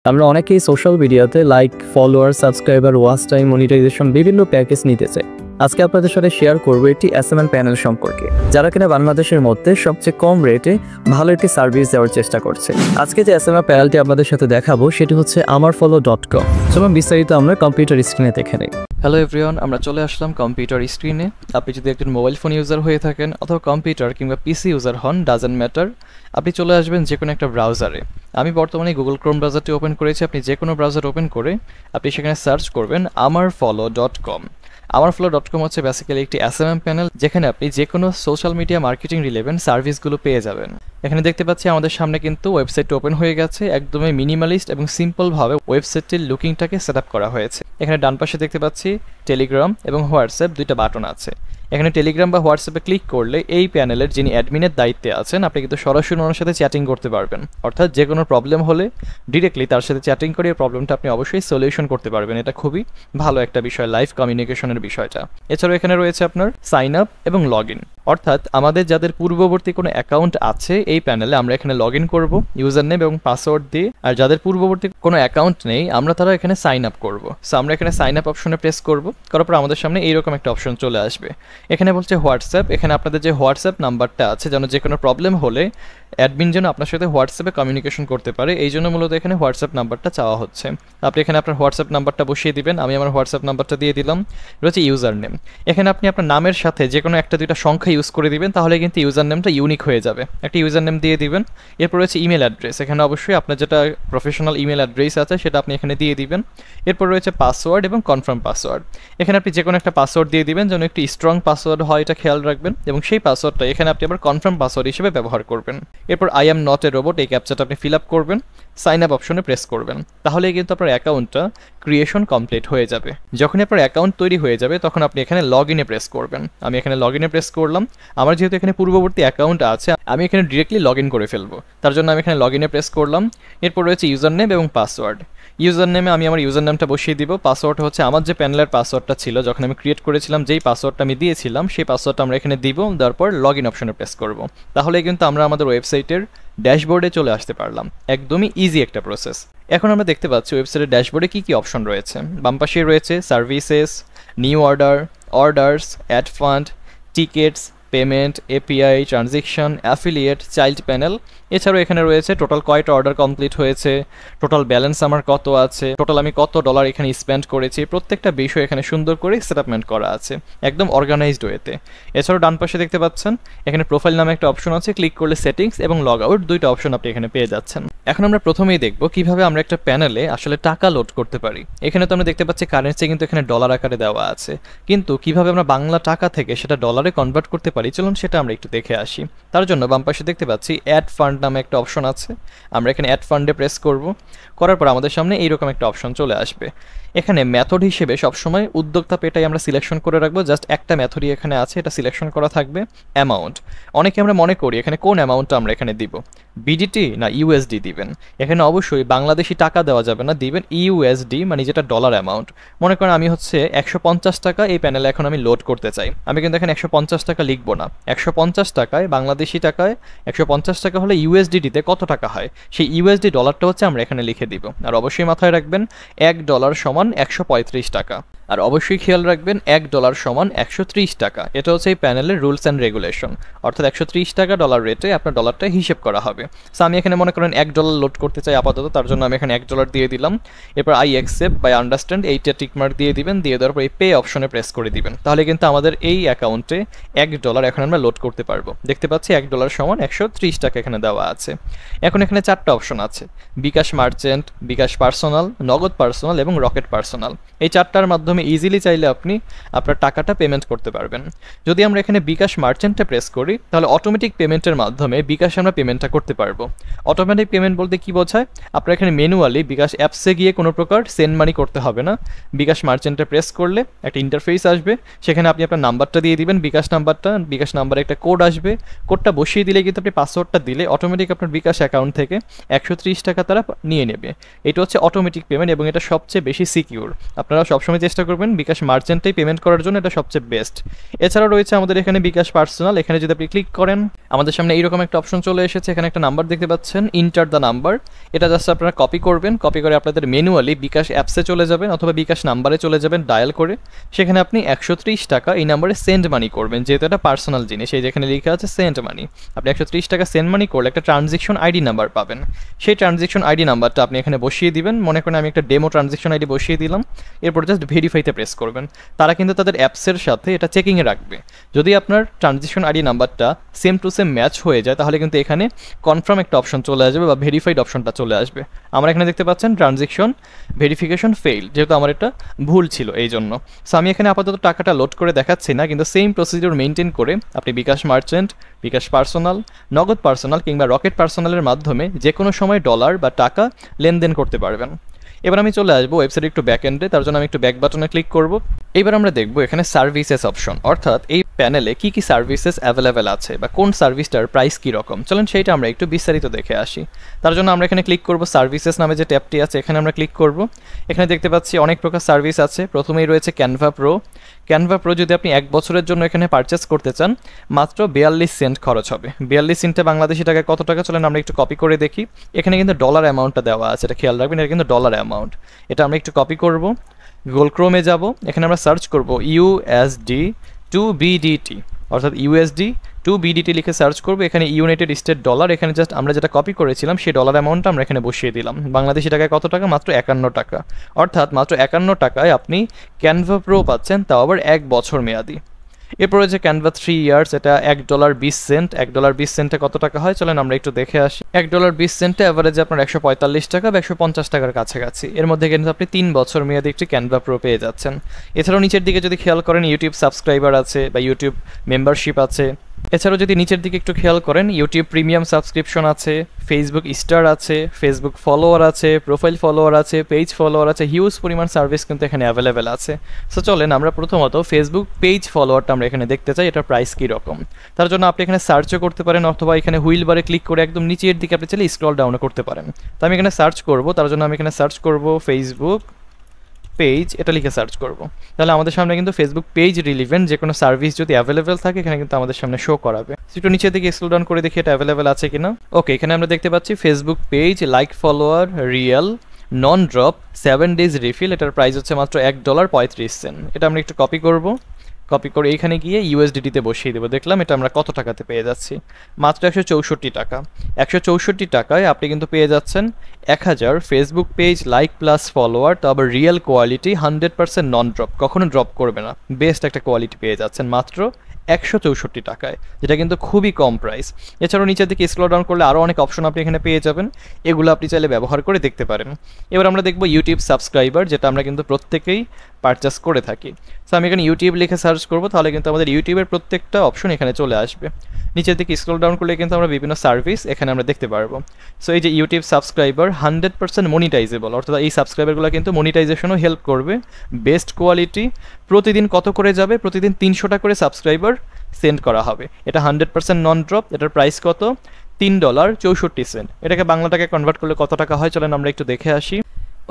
আমরা অনেকেই সোশ্যাল মিডিয়াতে like, follower, subscriber, watch time, monetisation বিভিন্ন প্যাকেজ নিতে চাই। আজকে আপনাদের সাথে শেয়ার করব একটি এসএমএম প্যানেল সম্পর্কে, যারা কিনা বাংলাদেশের মধ্যে সবচেয়ে কম রেটে ভালো একটি সার্ভিস দেওয়ার চেষ্টা করছে। আজকে যে এসএমএম প্যানেলটি আপনাদের সাথে দেখাবো সেটি হচ্ছে amarfollow.com। চলুন বিস্তারিত আমরা কম্পিউটার স্ক্রিনে দেখে নিই। হ্যালো এভরিওয়ান, আমরা চলে আসলাম কম্পিউটার স্ক্রিনে। আপনি যদি একজন মোবাইল ফোন ইউজার হয়ে থাকেন অথবা কম্পিউটার কিংবা পিসি ইউজার হন, ডাজেন্ট ম্যাটার, আপনি চলে আসবেন যে কোনো একটা ব্রাউজারে। আমি বর্তমানে গুগল ক্রোম ব্রাউজারটি ওপেন করেছি। আপনি যে কোনো ব্রাউজার ওপেন করে আপনি সেখানে সার্চ করবেন amarfollow.com। amarfollow.com হচ্ছে বেসিক্যালি একটি এসএমএম প্যানেল, যেখানে আপনি যে কোনো সোশ্যাল মিডিয়া মার্কেটিং রিলেভেন্ট সার্ভিসগুলো পেয়ে যাবেন। এখানে দেখতে পাচ্ছি আমাদের সামনে কিন্তু ওয়েবসাইটটি ওপেন হয়ে গেছে। একদমই মিনিমালিস্ট এবং সিম্পলভাবে ওয়েবসাইটটির লুকিংটাকে সেট আপ করা হয়েছে। এখানে ডান পাশে দেখতে পাচ্ছি টেলিগ্রাম এবং হোয়াটসঅ্যাপ দুইটা বাটন আছে। এখানে টেলিগ্রাম বা হোয়াটসঅ্যাপে ক্লিক করলে এই প্যানেলের যিনি অ্যাডমিনের দায়িত্বে আছেন, আপনি কিন্তু সরাসরি ওনার সাথে চ্যাটিং করতে পারবেন। অর্থাৎ যে কোনো প্রবলেম হলে ডিরেক্টলি তার সাথে চ্যাটিং করে এই প্রবলেমটা আপনি অবশ্যই সলিউশন করতে পারবেন। এটা খুবই ভালো একটা বিষয়, লাইভ কমিউনিকেশনের বিষয়টা। এছাড়াও এখানে রয়েছে আপনার সাইন আপ এবং লগ ইন। অর্থাৎ আমাদের যাদের পূর্ববর্তী কোনো অ্যাকাউন্ট আছে এই প্যানেলে, আমরা এখানে লগ ইন করবো ইউজার নেম এবং পাসওয়ার্ড দিয়ে। আর যাদের পূর্ববর্তী কোনো অ্যাকাউন্ট নেই, আমরা তারা এখানে সাইন আপ করবো। সো আমরা এখানে সাইন আপ অপশনে প্রেস করবো। করার পর আমাদের সামনে এইরকম একটা অপশন চলে আসবে। এখানে বলছে হোয়াটসঅ্যাপ। এখানে আপনাদের যে হোয়াটসঅ্যাপ নাম্বারটা আছে, যেন যে কোনো প্রবলেম হলে অ্যাডমিন যেন আপনার সাথে হোয়াটসঅ্যাপে কমিউনিকেশন করতে পারে, এই জন্য মূলত এখানে হোয়াটসঅ্যাপ নাম্বারটা চাওয়া হচ্ছে। আপনি এখানে আপনার হোয়াটসঅ্যাপ নাম্বারটা বসিয়ে দিবেন। আমি আমার হোয়াটসঅ্যাপ নাম্বারটা দিয়ে দিলাম। রয়েছে ইউজার নেম। এখানে আপনি আপনার নামের সাথে যে কোনো একটা দুইটা সংখ্যা ইউজ করে দিবেন, তাহলে কিন্তু ইউজার নেমটা ইউনিক হয়ে যাবে। একটা ইউজার নেম দিয়ে দিবেন। এরপর রয়েছে ইমেল অ্যাড্রেস। এখানে অবশ্যই আপনার যেটা প্রফেশনাল ইমেল অ্যাড্রেস আছে সেটা আপনি এখানে দিয়ে দিবেন। এরপর রয়েছে পাসওয়ার্ড এবং কনফার্ম পাসওয়ার্ড। এখানে আপনি যে কোনো একটা পাসওয়ার্ড দিয়ে দিবেন, যেন একটি স্ট্রং পাসওয়ার্ড হয়, এটা খেয়াল রাখবেন। এবং সেই পাসওয়ার্ডটা এখানে আপনি আবার কনফার্ম পাসওয়ার্ড হিসেবে ব্যবহার করবেন। এরপর I am not a robot এই ক্যাপচাটা আপনি ফিল আপ করবেন, সাইন আপ অপশনে প্রেস করবেন। তাহলেই কিন্তু আপনার অ্যাকাউন্টটা ক্রিয়েশন কমপ্লিট হয়ে যাবে। যখনই আপনার অ্যাকাউন্ট তৈরি হয়ে যাবে তখন আপনি এখানে লগ ইনে প্রেস করবেন। আমি এখানে লগ ইনে প্রেস করলাম। আমার যেহেতু এখানে পূর্ববর্তী অ্যাকাউন্ট আছে, আমি এখানে ডিরেক্টলি লগ ইন করে ফেলবো। তার জন্য আমি এখানে লগ ইনে প্রেস করলাম। এরপর রয়েছে ইউজার নেম এবং পাসওয়ার্ড। ইউজার নেমে আমি আমার ইউজার নেমটা বসিয়ে দিব। পাসওয়ার্ড হচ্ছে আমার যে প্যানেলের পাসওয়ার্ডটা ছিল, যখন আমি ক্রিয়েট করেছিলাম যেই পাসওয়ার্ডটা আমি দিয়েছিলাম, সেই পাসওয়ার্ডটা আমরা এখানে দিব। তারপর লগ ইন অপশনে প্রেস করব। তাহলে কিন্তু আমরা আমাদের ওয়েবসাইটের ড্যাশবোর্ডে চলে আসতে পারলাম। একদমই ইজি একটা প্রসেস। এখন আমরা দেখতে পাচ্ছি ওয়েবসাইটের ড্যাশবোর্ডে কী কী অপশন রয়েছে। বাম পাশে রয়েছে services, new order, orders, add fund, tickets, payment, API, transaction, affiliate, child panel. এছাড়াও এখানে রয়েছে টোটাল কয়টা অর্ডার কমপ্লিট হয়েছে, টোটাল ব্যালেন্স আমার কত আছে, টোটাল আমি কত ডলার এখানে স্পেন্ড করেছি, প্রত্যেকটা বিষয় এখানে সুন্দর করে সেটআপমেন্ট করা আছে একদম অর্গানাইজড ওয়েতে। এছাড়াও ডান পাশে দেখতে পাচ্ছেন এখানে প্রোফাইল নামে একটা অপশন আছে। ক্লিক করলে সেটিংস এবং লগ আউট দুইটা অপশন আপনি এখানে পেয়ে যাচ্ছেন। এখন আমরা প্রথমেই দেখব কিভাবে আমরা একটা প্যানেলে আসলে টাকা লোড করতে পারি। এখানে তো আমরা দেখতে পাচ্ছি কারেন্সি কিন্তু এখানে ডলার আকারে দেওয়া আছে, কিন্তু কিভাবে আমরা বাংলা টাকা থেকে সেটা ডলারে কনভার্ট করতে পারি, চলুন সেটা আমরা একটু দেখে আসি। তার জন্য বাম পাশে দেখতে পাচ্ছি অ্যাড ফান্ড নামে একটা অপশন আছে। আমরা এখানে অ্যাড ফান্ডে প্রেস করব। করার পর আমাদের সামনে এইরকম একটা অপশন চলে আসবে। এখানে মেথড হিসেবে সবসময় উদ্যোক্তা পেটাই আমরা সিলেকশন করে রাখবো। জাস্ট একটা মেথডই এখানে আছে, এটা সিলেকশন করা থাকবে। অ্যামাউন্ট, অনেকে আমরা মনে করি এখানে কোন অ্যামাউন্টটা আমরা এখানে দিব, বিডিটি না ইউএসডি দিবেন। এখানে অবশ্যই বাংলাদেশি টাকা দেওয়া যাবে না, দিবেন ইউএসডি, মানে যেটা ডলার অ্যামাউন্ট। মনে করেন আমি হচ্ছে 150 টাকা এই প্যানেলে এখন আমি লোড করতে চাই। আমি কিন্তু এখানে 150 টাকা লিখবো না। 150 টাকায় বাংলাদেশি টাকায় 150 টাকা হলে ইউএসডিতে কত টাকা হয়, সেই ইউএসডি ডলারটা হচ্ছে আমরা এখানে লিখে দিব। আর অবশ্যই মাথায় রাখবেন $1 সমান 135 টাকা। আর অবশ্যই খেয়াল রাখবেন $1 সমান 130 টাকা। এটা হচ্ছে এই প্যানেলের রুলস অ্যান্ড রেগুলেশন। অর্থাৎ 130 টাকা ডলার রেটে আপনার ডলারটা হিসেব করা হবে। সো আমি এখানে মনে করেন $1 লোড করতে চাই আপাতত, তার জন্য আমি এখানে $1 দিয়ে দিলাম। এরপর আই অ্যাকসেপ্ট বাই আন্ডারস্ট্যান্ড এইটা টিকমার্ক দিয়ে দিবেন। দিয়ে দেওয়ার পর এই পে অপশনে প্রেস করে দিবেন। তাহলে কিন্তু আমাদের এই অ্যাকাউন্টে $1 এখন আমরা লোড করতে পারবো। দেখতে পাচ্ছি $1 সমান 130 টাকা এখানে দেওয়া আছে। এখন এখানে 4টা অপশন আছে, বিকাশ মার্চেন্ট, বিকাশ পার্সোনাল, নগদ পার্সোনাল এবং রকেট পার্সোনাল। এই 4টার মাধ্যমে ইজিলি চাইলে আপনি আপনার টাকাটা পেমেন্ট করতে পারবেন। যদি আমরা এখানে বিকাশ মার্চেন্টে প্রেস করি, তাহলে অটোমেটিক পেমেন্টের মাধ্যমে বিকাশে আমরা পেমেন্টটা করতে পারবো। অটোমেটিক পেমেন্ট বলতে কি বোঝায়, আপনার এখানে ম্যানুয়ালি বিকাশ অ্যাপসে গিয়ে কোনো প্রকার সেন্ড মানি করতে হবে না। বিকাশ মার্চেন্টে প্রেস করলে একটা ইন্টারফেস আসবে, সেখানে আপনি আপনার নাম্বারটা দিয়ে দিবেন, বিকাশ নাম্বারটা। বিকাশ নাম্বারে একটা কোড আসবে, কোডটা বসিয়ে দিলে কিন্তু আপনি পাসওয়ার্ডটা দিলে অটোমেটিক আপনার বিকাশ অ্যাকাউন্ট থেকে 130 টাকা তারা নিয়ে নেবে। এটা হচ্ছে অটোমেটিক পেমেন্ট এবং এটা সবচেয়ে বেশি সিকিউর। আপনারা সবসময় চেষ্টা করবেন বিকাশ মার্চেন্টেই পেমেন্ট করার জন্য, এটা সবচেয়ে বেস্ট। এছাড়াও রয়েছে আমাদের এখানে বিকাশ পার্সোনাল, এখানে যদি আপনি ক্লিক করেন আমাদের সামনে এইরকম একটা অপশন চলে এসেছে। এখানে একটা নাম্বার দেখতে পাচ্ছেন, ইন্টার দ্য নাম্বার, এটা জাস্ট আপনারা কপি করবেন, কপি করে আপনাদের ম্যানুয়ালি বিকাশ অ্যাপসে চলে যাবেন অথবা বিকাশ নাম্বারে চলে যাবেন ডায়াল করে, সেখানে আপনি 130 টাকা এই নাম্বারে সেন্ড মানি করবেন, যেহেতু এটা পার্সোনাল জিনিস, এই যেখানে লেখা আছে সেন্ড মানি, আপনি 130 টাকা সেন্ড মানি করলে একটা ট্রানজেকশন আইডি নাম্বার পাবেন। সেই ট্রানজেকশন আইডি নাম্বারটা আপনি এখানে বসিয়ে দিবেন, মনে করেন আমি একটা ডেমো ট্রানজেকশন আইডি বসিয়ে দিলাম, এরপর জাস্ট ভেরিফাইতে প্রেস করবেন। তারা কিন্তু তাদের অ্যাপসের সাথে এটা চেকিংয়ে রাখবে, যদি আপনার ট্রানজেকশন আইডি নাম্বারটা সেম টু সেম ম্যাচ হয়ে যায় তাহলে কিন্তু এখানে কনফার্ম একটা অপশন চলে আসবে বা ভেরিফাইড অপশনটা চলে আসবে। আমরা এখানে দেখতে পাচ্ছেন ট্রানজেকশন ভেরিফিকেশন ফেইল, যেহেতু আমার এটা ভুল ছিল এই জন্য। সো আমি এখানে আপাতত টাকাটা লোড করে দেখাচ্ছি না, কিন্তু সেম প্রসিডিউর মেনটেন করে আপনি বিকাশ মার্চেন্ট, বিকাশ পার্সোনাল, নগদ পার্সোনাল কিংবা রকেট পার্সোনালের মাধ্যমে যে কোনো সময় ডলার বা টাকা লেনদেন করতে পারবেন। এবার আমি চলে আসবো ওয়েবসাইট একটু ব্যাক এন্ডে, তার জন্য আমি একটু ব্যাক বাটনে ক্লিক করব। এবার আমরা দেখব এখানে সার্ভিসেস অপশন, অর্থাৎ এই প্যানেলে কি কি সার্ভিসেস অ্যাভেলেবেল আছে বা কোন সার্ভিসটার প্রাইস কী রকম, চলেন সেইটা আমরা একটু বিস্তারিত দেখে আসি। তার জন্য আমরা এখানে ক্লিক করব, সার্ভিসেস নামে যে ট্যাবটি আছে এখানে আমরা ক্লিক করব। এখানে দেখতে পাচ্ছি অনেক প্রকার সার্ভিস আছে। প্রথমেই রয়েছে ক্যানভা প্রো। ক্যানভা প্রো যদি আপনি 1 বছরের জন্য এখানে পারচেস করতে চান মাত্র 42 সেন্ট খরচ হবে। 42 সেন্টে বাংলাদেশি টাকায় কত টাকা, চলেন আমরা একটু কপি করে দেখি। এখানে কিন্তু ডলার অ্যামাউন্টটা দেওয়া আছে, এটা খেয়াল রাখবেন, এটা কিন্তু ডলার অ্যামাউন্ট। এটা আমরা একটু কপি করব, গুগল ক্রোমে যাব, এখানে আমরা সার্চ করব USD টু BDT, অর্থাৎ USD টু BDT লিখে সার্চ করব। এখানে ইউনাইটেড স্টেট ডলার, এখানে জাস্ট আমরা যেটা কপি করেছিলাম সেই ডলার অ্যামাউন্টটা আমরা এখানে বসিয়ে দিলাম। বাংলাদেশি টাকায় কত টাকা, মাত্র 51 টাকা, অর্থাৎ মাত্র 51 টাকায় আপনি ক্যানভা প্রো পাচ্ছেন, তাও আবার 1 বছর মেয়াদি। এরপরে যে ক্যানভা 3 ইয়ার্স, এটা $1.20, $1.20 কত টাকা হয় চলেন আমরা একটু দেখে আসি। $1.20 অ্যাভারেজে আপনার 145 টাকা বা 150 টাকার কাছাকাছি। এর মধ্যে কিন্তু আপনি 3 বছর মেয়াদি একটি ক্যানভা প্রো পেয়ে যাচ্ছেন। এছাড়াও নিচের দিকে যদি খেয়াল করেন ইউটিউব সাবস্ক্রাইবার আছে বা ইউটিউব মেম্বারশিপ আছে। এছাড়াও যদি নিচের দিকে একটু খেয়াল করেন ইউটিউব প্রিমিয়াম সাবস্ক্রিপশন আছে, ফেসবুক স্টার আছে, ফেসবুক ফলোয়ার আছে, প্রোফাইল ফলোয়ার আছে, পেজ ফলোয়ার আছে, হিউজ পরিমাণ সার্ভিস কিন্তু এখানে অ্যাভেলেবেল আছে। সো চলেন আমরা প্রথমত ফেসবুক পেজ ফলোয়ারটা আমরা এখানে দেখতে চাই, এটার প্রাইস কীরকম। তার জন্য আপনি এখানে সার্চও করতে পারেন অথবা এখানে হুইল বারে ক্লিক করে একদম নিচের দিকে আপনি চাইলে স্ক্রল ডাউনও করতে পারেন। তো আমি এখানে সার্চ করব, তার জন্য আমি এখানে সার্চ করব ফেসবুক পেজ, এটা লিখে সার্চ করব। তাহলে আমাদের সামনে কিন্তু ফেসবুক পেজ রিলিভেন্ট যে কোনো সার্ভিস যদি অ্যাভেলেবেল থাকে এখানে কিন্তু আমাদের সামনে শো করাবে। একটু নিচের দিকে স্ক্রল ডাউন করে দেখি এটা অ্যাভেলেবেল আছে কিনা। ওকে, এখানে আমরা দেখতে পাচ্ছি Facebook page, like follower, real, নন ড্রপ, 7 ডেজ রিফিল, এটার প্রাইস হচ্ছে মাত্র $1.35। এটা আমরা একটু কপি করব, কপি করে এখানে গিয়ে USDT-তে বসিয়ে দেবো। দেখলাম এটা আমরা কত টাকাতে পেয়ে যাচ্ছি, মাত্র 164 টাকা। 164 টাকায় আপনি কিন্তু পেয়ে যাচ্ছেন 1000 Facebook page, like plus follower, তো আবার রিয়েল কোয়ালিটি, 100% নন ড্রপ, কখনো ড্রপ করবে না, বেস্ট একটা কোয়ালিটি পেয়ে যাচ্ছেন মাত্র 164 টাকায়, যেটা কিন্তু খুবই কম প্রাইস। এছাড়াও নিচের দিকে স্ক্রল ডাউন করলে আরও অনেক অপশন আপনি এখানে পেয়ে যাবেন, এগুলো আপনি চাইলে ব্যবহার করে দেখতে পারেন। এবার আমরা দেখব ইউটিউব সাবস্ক্রাইবার, যেটা আমরা কিন্তু প্রত্যেকেই পারচেস করে থাকি। সো আমি এখানে ইউটিউব লিখে সার্চ করব, তাহলে কিন্তু আমাদের ইউটিউবের প্রত্যেকটা অপশন এখানে চলে আসবে। নিচের দিকে স্ক্রল ডাউন করলে কিন্তু আমরা বিভিন্ন সার্ভিস এখানে আমরা দেখতে পারবো। সো এই যে ইউটিউব সাবস্ক্রাইবার 100% মনিটাইজেবল, অর্থাৎ এই সাবস্ক্রাইবারগুলো কিন্তু মনিটাইজেশনও হেল্প করবে। বেস্ট কোয়ালিটি, প্রতিদিন কত করে যাবে, প্রতিদিন 300টা করে সাবস্ক্রাইবার সেন্ড করা হবে। এটা 100% নন ড্রপ, এটার প্রাইস কত, $3.64। এটাকে বাংলা টাকায় কনভার্ট করলে কত টাকা হয় চলেন আমরা একটু দেখে আসি।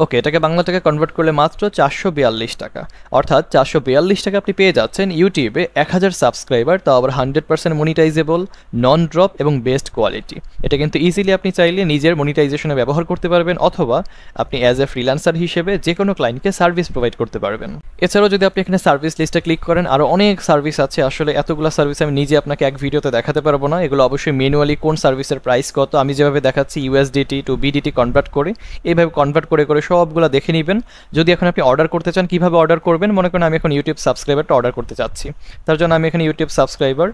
ওকে, এটাকে বাংলা টাকায় কনভার্ট করলে মাত্র 442 টাকা, অর্থাৎ 442 টাকা আপনি পেয়ে যাচ্ছেন ইউটিউবে 1000 সাবস্ক্রাইবার, তাও আবার 100% মনিটাইজেবল, নন ড্রপ এবং বেস্ট কোয়ালিটি। এটা কিন্তু ইজিলি আপনি চাইলে নিজের মনিটাইজেশনে ব্যবহার করতে পারবেন অথবা আপনি অ্যাজ এ ফ্রিল্যান্সার হিসেবে যে কোনো ক্লায়েন্টকে সার্ভিস প্রোভাইড করতে পারবেন। এছাড়াও যদি আপনি এখানে সার্ভিস লিস্টে ক্লিক করেন আরও অনেক সার্ভিস আছে, আসলে এতগুলো সার্ভিস আমি নিজে আপনাকে এক ভিডিওতে দেখাতে পারবো না। এগুলো অবশ্যই ম্যানুয়ালি কোন সার্ভিসের প্রাইস কত আমি যেভাবে দেখাচ্ছি USDT টু BDT কনভার্ট করে, এইভাবে কনভার্ট করে করে সবগুলো দেখে নেবেন। যদি এখন আপনি অর্ডার করতে চান কীভাবে অর্ডার করবেন, মনে করেন আমি এখন ইউটিউব সাবস্ক্রাইবারটা অর্ডার করতে চাচ্ছি, তার জন্য আমি এখানে ইউটিউব সাবস্ক্রাইবার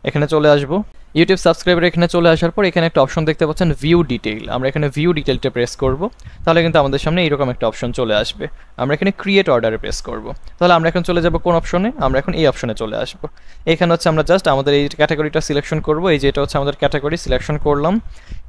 এখানে চলে আসবো। ইউটিউব সাবস্ক্রাইবার এখানে চলে আসার পর এখানে একটা অপশন দেখতে পাচ্ছেন ভিউ ডিটেইল, আমরা এখানে ভিউ ডিটেইলটা প্রেস করব, তাহলে কিন্তু আমাদের সামনে এইরকম একটা অপশন চলে আসবে। আমরা এখানে ক্রিয়েট অর্ডারে প্রেস করব, তাহলে আমরা এখন চলে যাব কোন অপশনে, আমরা এখন এই অপশনে চলে আসবো। এখানে হচ্ছে আমরা জাস্ট আমাদের এই ক্যাটাগরিটা সিলেকশন করব, এই যে এটা হচ্ছে আমাদের ক্যাটাগরি সিলেকশন করলাম।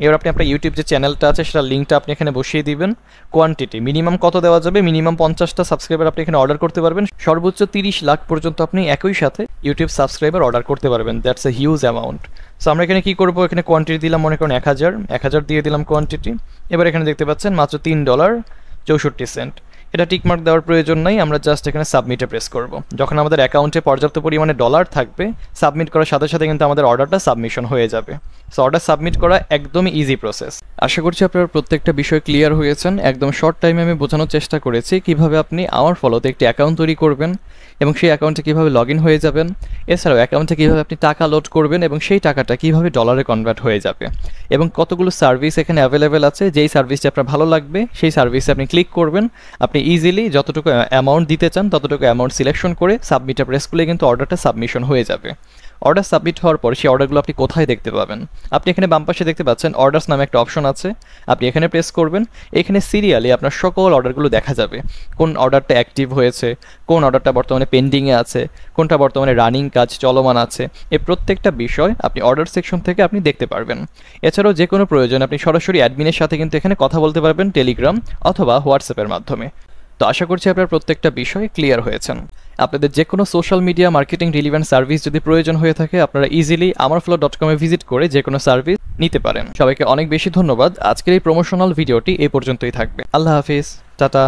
এবার আপনি আপনার ইউটিউব যে চ্যানেলটা আছে সেটা লিঙ্কটা আপনি এখানে বসিয়ে দিবেন। কোয়ান্টিটি মিনিমাম কত দেওয়া যাবে, মিনিমাম 50টা সাবস্ক্রাইবার আপনি এখানে অর্ডার করতে পারবেন, সর্বোচ্চ 30 লাখ পর্যন্ত আপনি একই সাথে ইউটিউব সাবস্ক্রাইবার অর্ডার করতে পারবেন, that's a huge amount. So আমরা এখানে কী করবো, এখানে কোয়ান্টিটি দিলাম মনে করেন 1000 দিয়ে দিলাম কোয়ান্টিটি। এবার এখানে দেখতে পাচ্ছেন মাত্র $3.64। এটা টিকমার্ক দেওয়ার প্রয়োজন নাই, আমরা জাস্ট এখানে সাবমিটে প্রেস করব। যখন আমাদের অ্যাকাউন্টে পর্যাপ্ত পরিমাণে ডলার থাকবে, সাবমিট করার সাথে সাথে কিন্তু আমাদের অর্ডারটা সাবমিশন হয়ে যাবে। সো অর্ডার সাবমিট করা একদমই ইজি প্রসেস। আশা করছি আপনারা প্রত্যেকটা বিষয় ক্লিয়ার হয়েছেন। একদম শর্ট টাইমে আমি বোঝানোর চেষ্টা করেছি কিভাবে আপনি আমার ফলোতে একটি অ্যাকাউন্ট তৈরি করবেন এবং সেই অ্যাকাউন্টে কীভাবে লগ ইন হয়ে যাবেন, এছাড়াও অ্যাকাউন্টে কীভাবে আপনি টাকা লোড করবেন এবং সেই টাকাটা কীভাবে ডলারে কনভার্ট হয়ে যাবে, এবং কতগুলো সার্ভিস এখানে অ্যাভেলেবেল আছে। যেই সার্ভিসটা আপনার ভালো লাগবে সেই সার্ভিসে আপনি ক্লিক করবেন। আপনি ইজিলি যতটুকু অ্যামাউন্ট দিতে চান ততটুকু অ্যামাউন্ট সিলেকশন করে সাবমিটে প্রেস করলে কিন্তু অর্ডারটা সাবমিশন হয়ে যাবে। অর্ডার সাবমিট হওয়ার পর সেই অর্ডারগুলো আপনি কোথায় দেখতে পাবেন? আপনি এখানে বাম পাশে দেখতে পাচ্ছেন অর্ডারস নামে একটা অপশন আছে। আপনি এখানে প্রেস করবেন, এখানে সিরিয়ালি আপনার সকল অর্ডারগুলো দেখা যাবে। কোন অর্ডারটা অ্যাক্টিভ হয়েছে, কোন অর্ডারটা বর্তমানে পেন্ডিংয়ে আছে, কোনটা বর্তমানে রানিং কাজ চলমান আছে, এই প্রত্যেকটা বিষয় আপনি অর্ডার সেকশন থেকে আপনি দেখতে পারবেন। এছাড়াও যে কোনো প্রয়োজনে আপনি সরাসরি অ্যাডমিনের সাথে কিন্তু এখানে কথা বলতে পারবেন টেলিগ্রাম অথবা হোয়াটসঅ্যাপের মাধ্যমে। তো আশা করছি আপনার প্রত্যেকটা বিষয় ক্লিয়ার হয়েছেন। আপনাদের যে কোনো social media marketing relevant service যদি প্রয়োজন হয়ে থাকে, আপনারা ইজিলি amarflow.com-এ ভিজিট করে যে কোনো সার্ভিস নিতে পারেন। সবাইকে অনেক বেশি ধন্যবাদ। আজকের এই প্রমোশনাল ভিডিওটি এই পর্যন্তই থাকবে। আল্লাহ হাফিজ, টাটা।